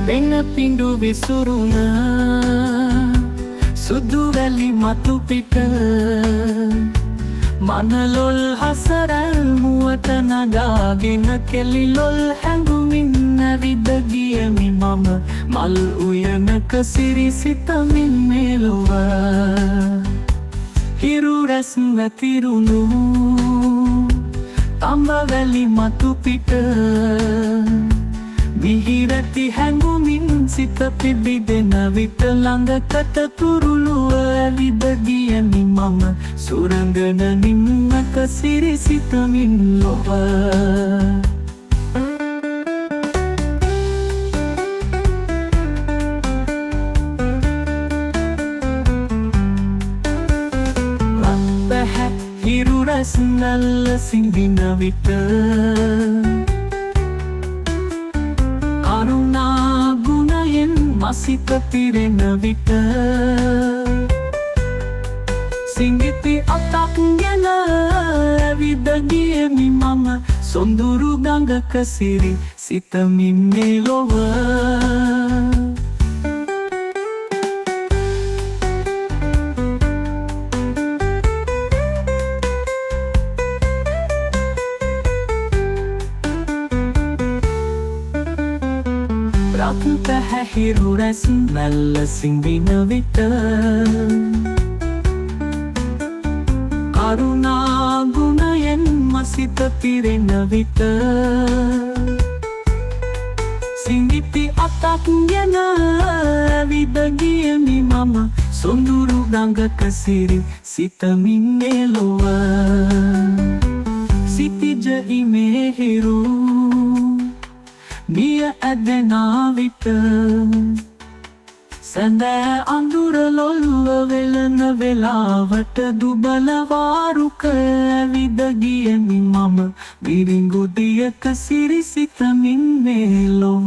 වෙන පිඬු විසුරුන සුදු වැලි මතු පිට මනලොල් හසරල් මුවට නගාගෙන කෙලිලොල් හැඟුමින් ඇවිද ගියමි මම මල් උයනක සිරිසිතමින් මෙලොව හිරු රැස් වැතිරුණු තඹ වැලි මතු පිට මිහිරැති හැඟුමින් සිත පිබිදෙන විට ළඟකට තුරුළුව ඇවිද ගියමි මම සුරංගන නිම්නක සිරිසිතමින් ලොව හිරු රැස් නැල්ල සිඳින විට කරුණා ගුණයෙන් මසිත පිරෙන විට සිඟිති අතක් ගෙන ඇවිද ගියමි මම සොඳුරු ගඟක සිරි සිතමින් මෙලොව රත් පැහැහිරු රැස් නැල්ල සිඹින විට කරුණා ගුණයෙන් මසිත පිරෙන විට සිඟිති අතක් ගෙන ඇවිද ගියමි මම සොඳුරු ගඟක සිරි සිතමින් මෙලොව සිතිජ ඉමේහිරු නිය ඇදෙනා විට සැඳෑ අඳුර ලොල්ව වෙලන වෙලාවට දුබල වාරුක ඇවිද ගියමි මම මිරිඟු දියක සිරිසිතමින් මෙලොව